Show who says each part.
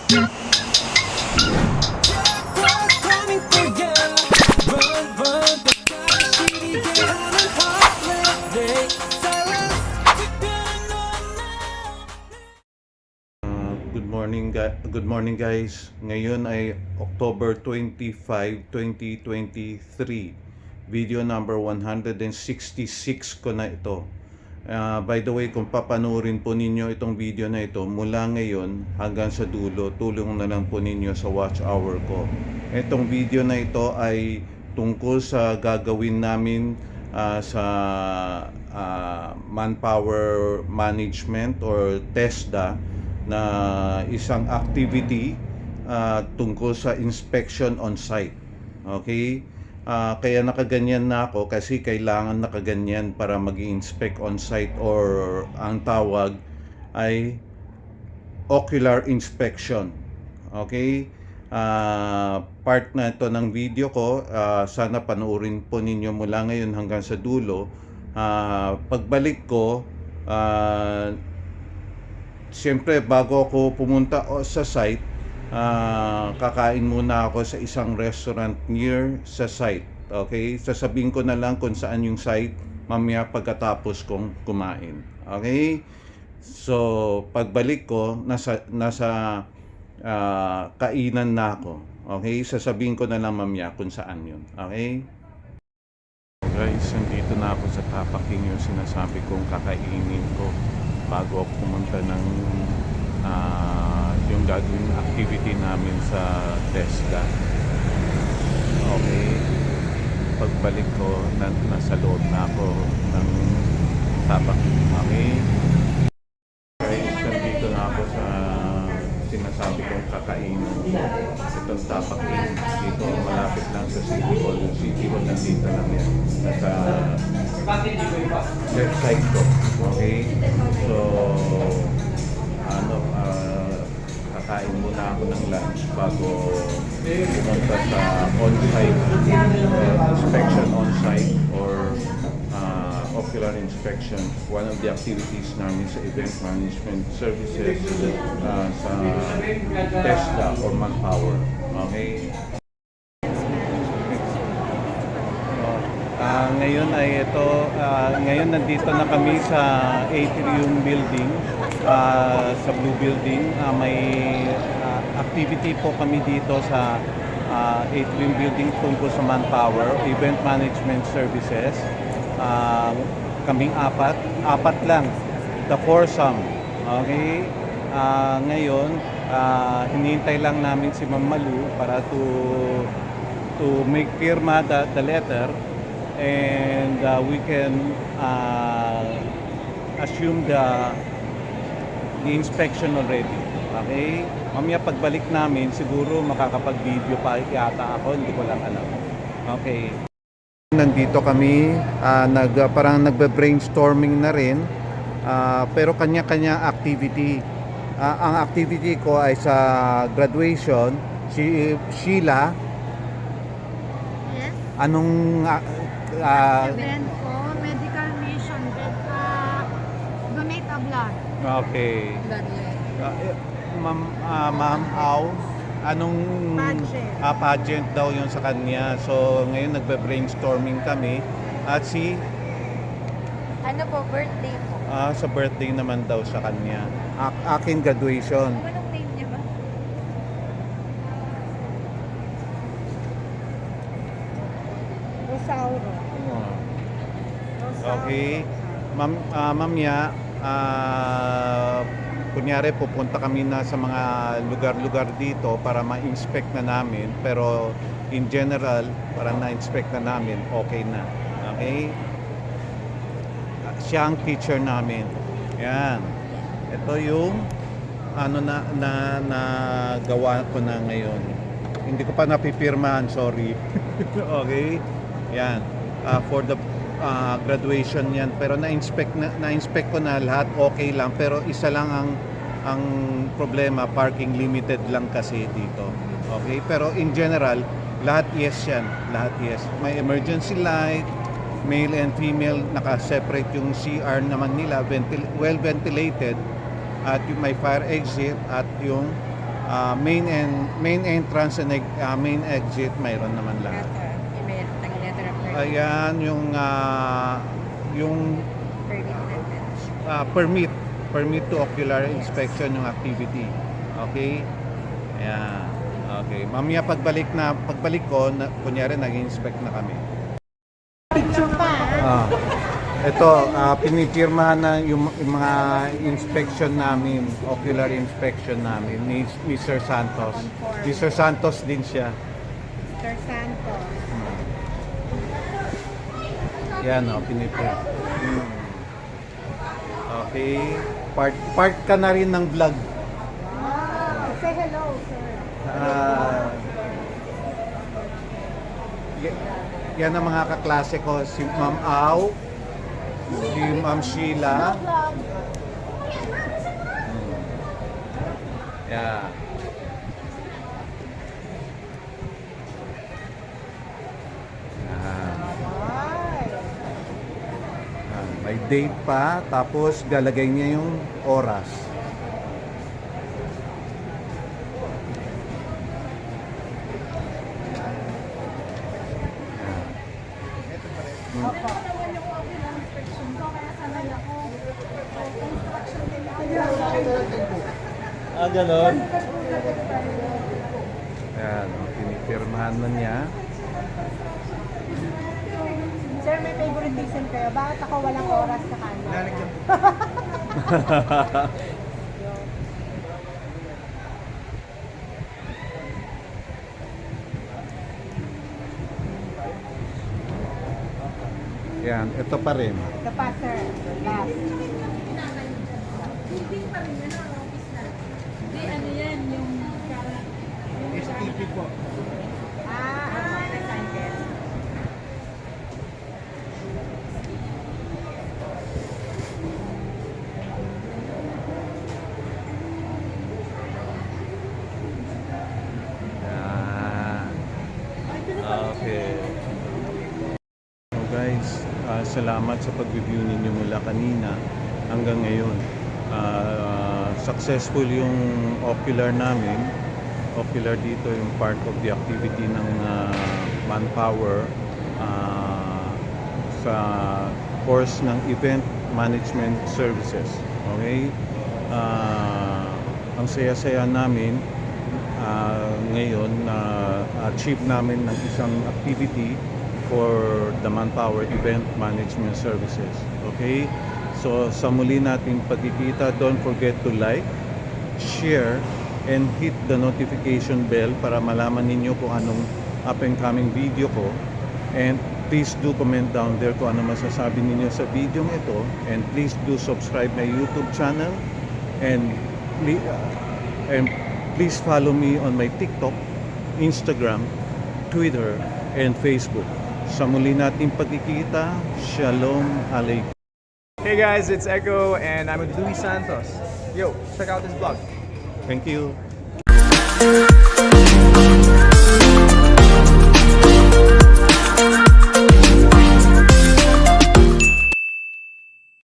Speaker 1: Good morning guys. Ngayon ay October 25, 2023. Video number 166 ko na ito. By the way, kung papanoorin po ninyo itong video na ito mula ngayon hanggang sa dulo, tulong na lang po ninyo sa watch hour ko. Itong video na ito ay tungkol sa gagawin namin sa manpower management or TESDA na isang activity tungkol sa inspection on site. Okay? Kaya nakaganyan na ako kasi kailangan nakaganyan para mag-inspect on site, or ang tawag ay ocular inspection. Okay? Part na ito ng video ko. Sana panoorin po ninyo mula ngayon hanggang sa dulo. Pagbalik ko, siyempre bago ako pumunta sa site, kakain muna ako sa isang restaurant near sa site. Okay? Sasabihin ko na lang kung saan yung site mamaya pagkatapos kong kumain. Okay? So, pagbalik ko, nasa kainan na ako. Okay? Sasabihin ko na lang mamaya kung saan yun. Okay? Guys, nandito na ako sa Tapaking, yung sinasabi kong kakainin ko bago ako pumunta ng yung gagawin activity namin sa TESDA. Okay. Pagbalik ko, nasa loob na ako ng Tapaking. Okay. Guys, nandito na ako sa sinasabi kong kakainin. Itong Tapaking. Dito, malapit lang sa City Hall. Yung City Hall nandito lang yan. Nasa left side ko. Okay? So, kakain muna ako ng lunch bago pumunta sa on-site inspection on-site or ocular inspection. One of the activities namin sa event management services sa TESDA or Manpower. Okay? Ngayon ay ito, ngayon nandito na kami sa Atrium Building, sa Blue Building. May activity po kami dito sa Atrium Building tungkol sa Manpower, Event Management Services. Kaming apat lang, the foursome. Okay? Ngayon, hinihintay lang namin si Ma'am Malu para to make firma the letter, and we can assume the inspection already. Okay? Mamaya pagbalik namin, siguro makakapag-video pa yata ako, hindi ko lang alam. Okay. Nandito kami, parang nagbe-brainstorming na rin, pero kanya-kanya activity. Ang activity ko ay sa graduation. Si Sheila,
Speaker 2: yes?
Speaker 1: anong
Speaker 2: Event ko, medical mission, donate a blood.
Speaker 1: okay.
Speaker 2: Blood.
Speaker 1: Ma'am Au, anong
Speaker 2: Pageant.
Speaker 1: pageant daw yun sa kanya. So ngayon nagbe-brainstorming kami at
Speaker 2: Ano po, birthday po.
Speaker 1: sa birthday naman daw sa kanya. Aking graduation.
Speaker 2: Anong name niya ba? Rosauro.
Speaker 1: Okay. Mamaya, kunyari pupunta kami na sa mga lugar-lugar dito para ma-inspect na namin, pero in general, para na-inspect na namin, okay na. Okay? Siya ang teacher namin. Yan. Ito yung na gawa ko na ngayon. Hindi ko pa napipirmahan, sorry. Okay? Yan. For the graduation yan, pero na-inspect ko na lahat, okay lang, pero isa lang ang problema, parking limited lang kasi dito. Okay, pero in general lahat yes yan, lahat yes. May emergency light, male and female, naka-separate yung CR naman nila, well ventilated, at yung may fire exit, at yung Main entrance and main exit mayroon naman lahat.
Speaker 2: Email, letter of permit.
Speaker 1: Ayan yung
Speaker 2: Permit natin.
Speaker 1: permit to ocular inspection yung activity. Okay? Ayan. Okay. Mamaya pagbalik ko, kunyari nag-inspect na kami.
Speaker 2: Picture pa.
Speaker 1: Ito, pinipirmahan na yung mga inspection namin, ocular inspection namin ni Mr. Santos. Mr. Santos din siya.
Speaker 2: Sir Santos.
Speaker 1: Yan o, pinipirma. Okay. Part ka na rin ng vlog.
Speaker 2: Say hello, sir.
Speaker 1: Yan ang mga kaklase ko. Si Ma'am Au, si Ma'am Sheila. Yeah. May date pa, tapos galagay niya yung oras. Ganon. Ayan, pinipirmahan na niya.
Speaker 2: Sir, may favoritism kayo. Bakit ako walang oras sa kanya?
Speaker 1: Yan, ito pa rin.
Speaker 2: Ito pa, sir. Last.
Speaker 3: Ano yan, yung
Speaker 1: STP po.
Speaker 2: Recycle.
Speaker 1: Yan. Okay. So guys, salamat sa pag-review ninyo mula kanina hanggang ngayon. Successful yung ocular namin. Ocular dito yung part of the activity ng manpower sa course ng Event Management Services. Okay? Ang saya-saya namin ngayon na achieve namin ng isang activity for the Manpower Event Management Services. Okay? So sa muli nating pagkikita, don't forget to like, share, and hit the notification bell para malaman ninyo kung anong up and coming video ko. And please do comment down there kung ano masasabi ninyo sa video ito. And please do subscribe my YouTube channel. And please follow me on my TikTok, Instagram, Twitter, and Facebook. Sa muli nating pagkikita, Shalom Alaikum.
Speaker 4: Hey guys, it's Echo and I'm with Luis Santos. Yo, check out this vlog.
Speaker 1: Thank you.